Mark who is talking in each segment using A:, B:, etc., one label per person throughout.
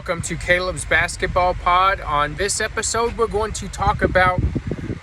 A: Welcome to Caleb's Basketball Pod. On this episode, we're going to talk about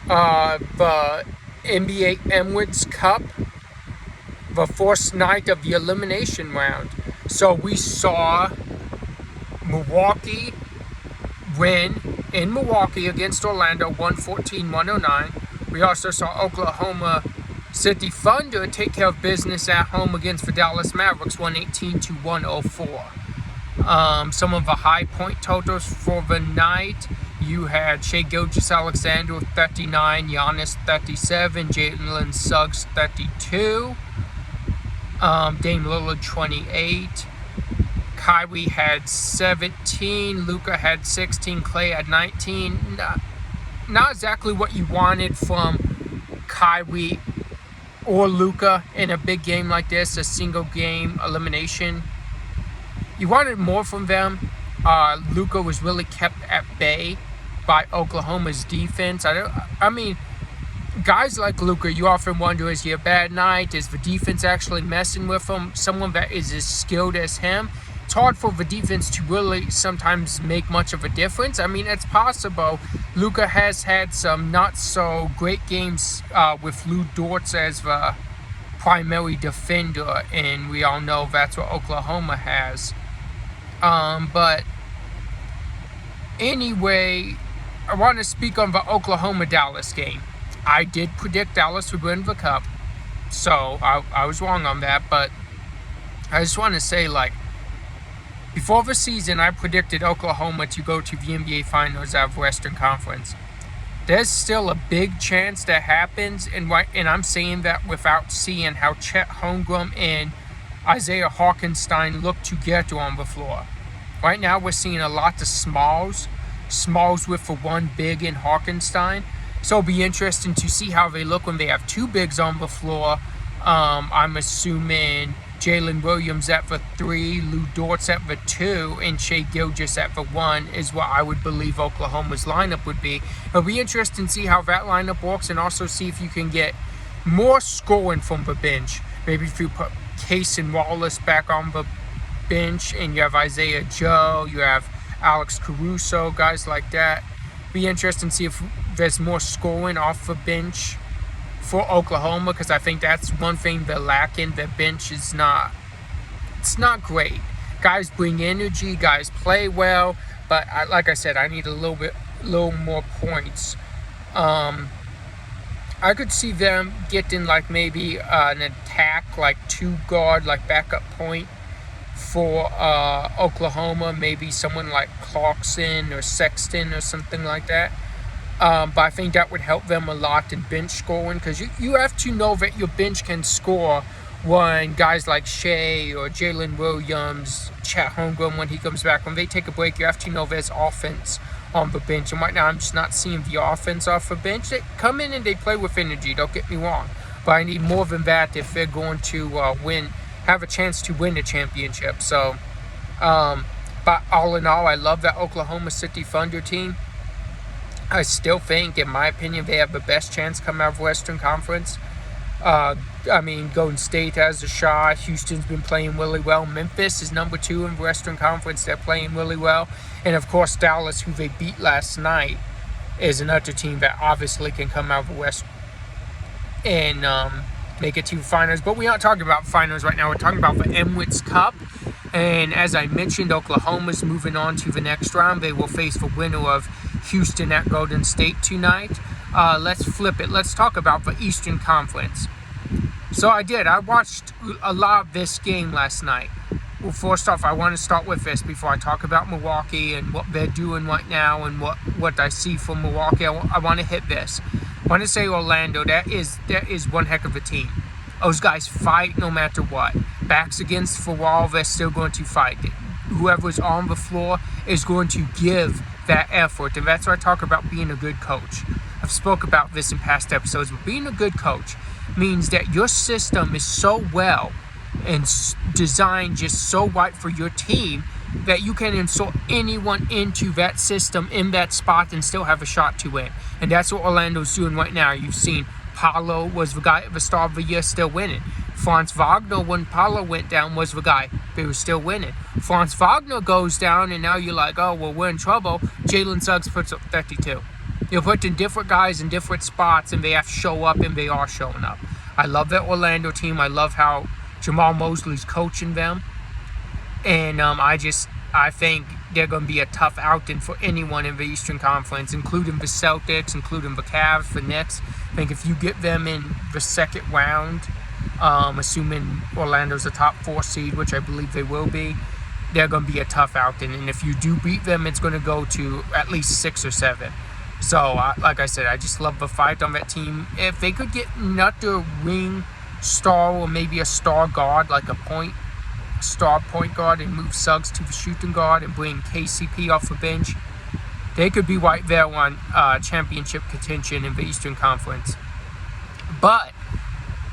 A: the NBA Emirates Cup, the first night of the elimination round. So we saw Milwaukee win in Milwaukee against Orlando, 114-109. We also saw Oklahoma City Thunder take care of business at home against the Dallas Mavericks, 118-104. Some of the high point totals for the night: you had Shai Gilgeous-Alexander 39, Giannis 37, Jalen Suggs 32, Dame Lillard 28, Kyrie had 17, Luka had 16, Klay had 19. Not exactly what you wanted from Kyrie or Luka in a big game like this, a single game elimination. You wanted more from them. Luka was really kept at bay by Oklahoma's defense. I mean, guys like Luka, you often wonder, is he a bad night? Is the defense actually messing with him? Someone that is as skilled as him. It's hard for the defense to really sometimes make much of a difference. I mean, it's possible. Luka has had some not so great games with Lou Dort as the primary defender, and we all know that's what Oklahoma has. But anyway, I want to speak on the Oklahoma-Dallas game. I did predict Dallas would win the Cup, so I was wrong on that. But I just want to say, before the season, I predicted Oklahoma to go to the NBA Finals out of Western Conference. There's still a big chance that happens, and I'm saying that without seeing how Chet Holmgren and Isaiah Hartenstein look together on the floor. Right now, we're seeing a lot of smalls with the one big in Hartenstein. So it'll be interesting to see how they look when they have two bigs on the floor. I'm assuming Jalen Williams at the 3, Lou Dort's at the 2, and Shai Gilgeous at the 1 is what I would believe Oklahoma's lineup would be. It'll be interesting to see how that lineup works, and also see if you can get more scoring from the bench. Maybe if you put Case and Wallace back on the bench, and you have Isaiah Joe, you have Alex Caruso, guys like that. Be interesting to see if there's more scoring off the bench for Oklahoma, because I think that's one thing they're lacking. Their bench is not great. Guys bring energy, guys play well, but like I said, I need a little more points. I could see them getting maybe an attack, 2-guard, backup point for Oklahoma. Maybe someone like Clarkson or Sexton or something like that. But I think that would help them a lot in bench scoring, because you have to know that your bench can score when guys like Shai or Jalen Williams, Chet Holmgren, when he comes back, when they take a break, you have to know there's offense on the bench. And right now, I'm just not seeing the offense off the bench. They come in and they play with energy, don't get me wrong. But I need more than that if they're going to have a chance to win the championship. So, but all in all, I love that Oklahoma City Thunder team. I still think, in my opinion, they have the best chance coming out of Western Conference. Golden State has a shot. Houston's been playing really well. Memphis is number 2 in Western Conference. They're playing really well. And, of course, Dallas, who they beat last night, is another team that obviously can come out of the West and make it to the finals. But we aren't talking about finals right now. We're talking about the Emirates Cup. And as I mentioned, Oklahoma's moving on to the next round. They will face the winner of Houston at Golden State tonight. Let's flip it. Let's talk about the Eastern Conference. So I watched a lot of this game last night. Well, first off, I want to start with this before I talk about Milwaukee and what they're doing right now and what I see from Milwaukee. I want to hit this. I want to say Orlando, that is one heck of a team. Those guys fight no matter what. Backs against the wall, they're still going to fight. Whoever's on the floor is going to give that effort, and that's why I talk about being a good coach. I've spoke about this in past episodes, but being a good coach means that your system is so well and designed just so right for your team that you can insert anyone into that system in that spot and still have a shot to win. And that's what Orlando's doing right now. You've seen Paolo was the guy at the start of the year still winning. Franz Wagner, when Paulo went down, was the guy. They were still winning. Franz Wagner goes down, and now you're like, oh, well, we're in trouble. Jalen Suggs puts up 32. You're putting different guys in different spots, and they have to show up, and they are showing up. I love that Orlando team. I love how Jamal Mosley's coaching them. And I think they're going to be a tough outing for anyone in the Eastern Conference, including the Celtics, including the Cavs, the Knicks. I think if you get them in the second round, assuming Orlando's a top 4 seed, which I believe they will be, they're going to be a tough outing. And if you do beat them, it's going to go to at least 6 or 7. So, like I said, I just love the fight on that team. If they could get another wing star or maybe a star guard, like a star point guard, and move Suggs to the shooting guard and bring KCP off the bench, they could be right there on championship contention in the Eastern Conference. But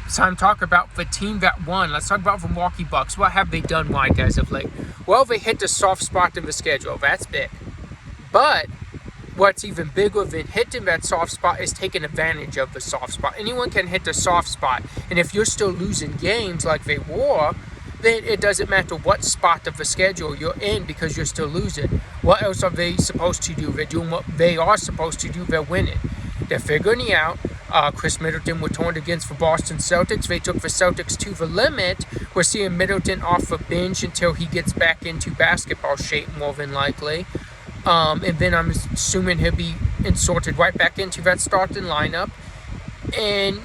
A: it's time to talk about the team that won. Let's talk about the Milwaukee Bucks. What have they done right as of late? Well, they hit the soft spot in the schedule. That's big. But what's even bigger than hitting that soft spot is taking advantage of the soft spot. Anyone can hit the soft spot. And if you're still losing games like they were, then it doesn't matter what spot of the schedule you're in because you're still losing. What else are they supposed to do? They're doing what they are supposed to do. They're winning. They're figuring it out. Chris Middleton returned against the Boston Celtics. They took the Celtics to the limit. We're seeing Middleton off the bench until he gets back into basketball shape, more than likely. And then I'm assuming he'll be inserted right back into that starting lineup. And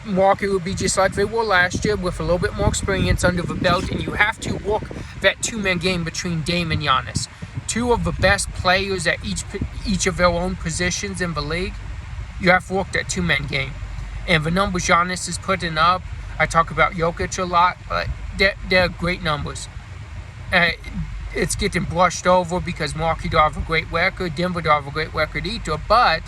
A: Milwaukee will be just like they were last year, with a little bit more experience under the belt. And you have to work that two-man game between Dame and Giannis. Two of the best players at each of their own positions in the league. You have to work that two-man game. And the numbers Giannis is putting up, I talk about Jokic a lot, but they're great numbers. It's getting brushed over because Milwaukee don't have a great record. Denver don't have a great record either. But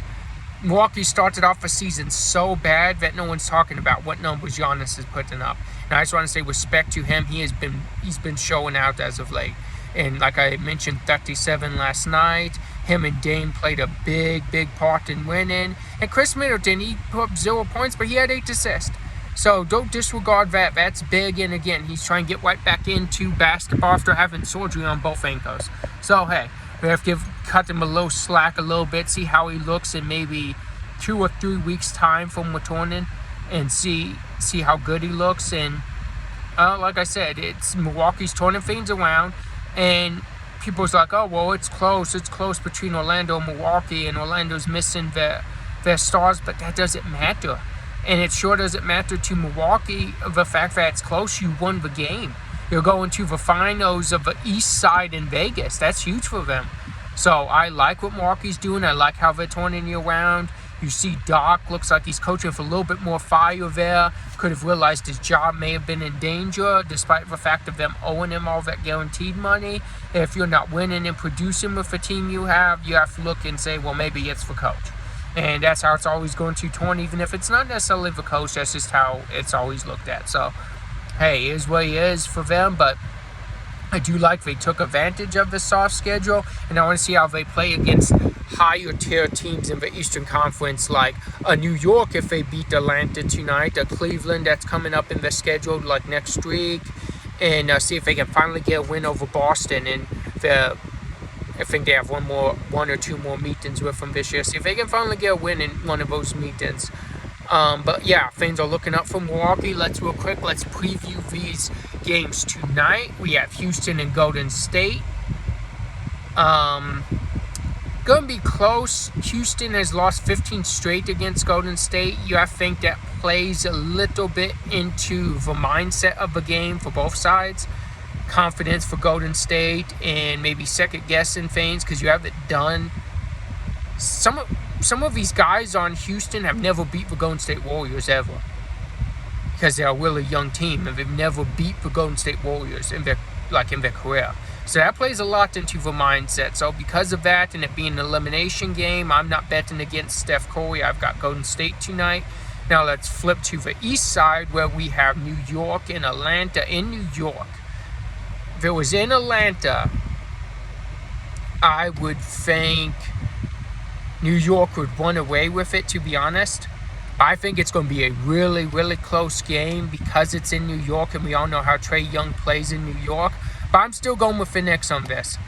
A: Milwaukee started off the season so bad that no one's talking about what numbers Giannis is putting up. And I just want to say respect to him. He's been showing out as of late. And like I mentioned, 37 last night. Him and Dame played a big part in winning. And Chris Middleton, he put up 0 points, but he had 8 assists. So don't disregard that. That's big. And again, he's trying to get right back into basketball after having surgery on both ankles. So hey, we have to cut him a little slack a little bit, see how he looks in maybe 2 or 3 weeks' time from returning, and see how good he looks. And like I said, it's Milwaukee's turning things around, and people's like, oh well, it's close between Orlando and Milwaukee, and Orlando's missing their stars, but that doesn't matter. And it sure doesn't matter to Milwaukee the fact that it's close. You won the game. You're going to the finals of the East Side in Vegas. That's huge for them. So I like what Milwaukee's doing. I like how they're turning you around. You see Doc looks like he's coaching with a little bit more fire there. Could have realized his job may have been in danger despite the fact of them owing him all that guaranteed money. If you're not winning and producing with the team you have to look and say, well, maybe it's the coach. And that's how it's always going to turn, even if it's not necessarily the coach. That's just how it's always looked at. So, hey, it is what it is for them. But I do like they took advantage of the soft schedule. And I want to see how they play against higher tier teams in the Eastern Conference, like New York if they beat Atlanta tonight, Cleveland that's coming up in the schedule like next week. And see if they can finally get a win over Boston. And I think they have one or two more meetings with them this year. See if they can finally get a win in one of those meetings. But yeah, things are looking up for Milwaukee. Let's preview these games tonight. We have Houston and Golden State. Going to be close. Houston has lost 15 straight against Golden State. I think that plays a little bit into the mindset of the game for both sides. Confidence for Golden State and maybe second guessing things because you haven't done. Some of these guys on Houston have never beat the Golden State Warriors ever because they're a really young team and they've never beat the Golden State Warriors in their career. So that plays a lot into the mindset. So because of that and it being an elimination game, I'm not betting against Steph Curry. I've got Golden State tonight. Now let's flip to the east side where we have New York and Atlanta. In New York, if it was in Atlanta, I would think New York would run away with it, to be honest. But I think it's going to be a really, really close game because it's in New York, and we all know how Trae Young plays in New York. But I'm still going with the Knicks on this.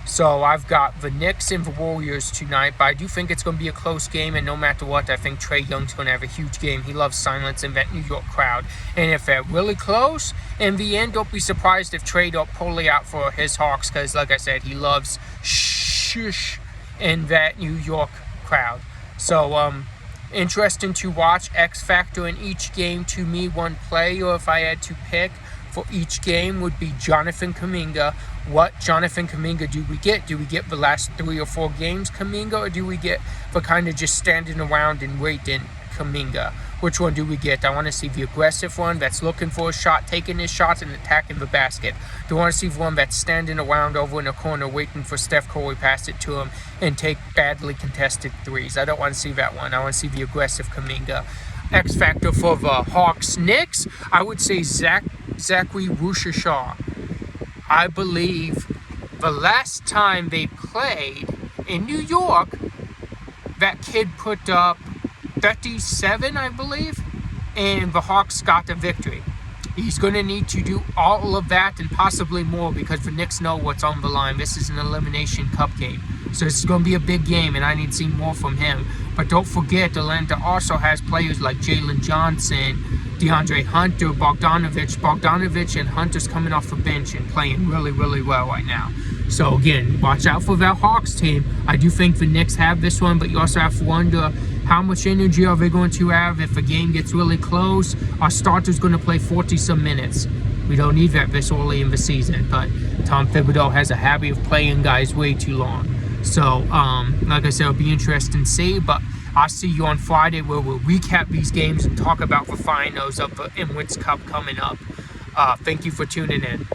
A: So I've got the Knicks and the Warriors tonight, but I do think it's going to be a close game, and no matter what, I think Trae Young's going to have a huge game. He loves silencing that New York crowd. And if they're really close, in the end, don't be surprised if Trae don't pull it out for his Hawks, because like I said, he loves shush in that New York crowd. So, interesting to watch. X factor in each game to me, one player, if I had to pick for each game, would be Jonathan Kuminga. What Jonathan Kuminga do we get? Do we get the last 3 or 4 games Kuminga, or do we get the kind of just standing around and waiting Kuminga? Which one do we get? I want to see the aggressive one that's looking for a shot, taking his shots, and attacking the basket. Do I want to see the one that's standing around over in the corner waiting for Steph Curry, pass it to him, and take badly contested threes? I don't want to see that one. I want to see the aggressive Kuminga. X factor for the Hawks Knicks, I would say Zachary Wushashaw. I believe the last time they played in New York, that kid put up 37, I believe, and the Hawks got the victory. He's going to need to do all of that and possibly more, because the Knicks know what's on the line. This is an Elimination Cup game, so it's going to be a big game, and I need to see more from him. But don't forget, Atlanta also has players like Jalen Johnson, DeAndre Hunter, Bogdanovic, and Hunter's coming off the bench and playing really, really well right now. So again, watch out for that Hawks team. I do think the Knicks have this one, but you also have to wonder how much energy are they going to have if the game gets really close. Our starter's going to play 40-some minutes. We don't need that this early in the season, but Tom Thibodeau has a habit of playing guys way too long. So, like I said, it'll be interesting to see, but I'll see you on Friday where we'll recap these games and talk about the finals of the Emirates Cup coming up. Thank you for tuning in.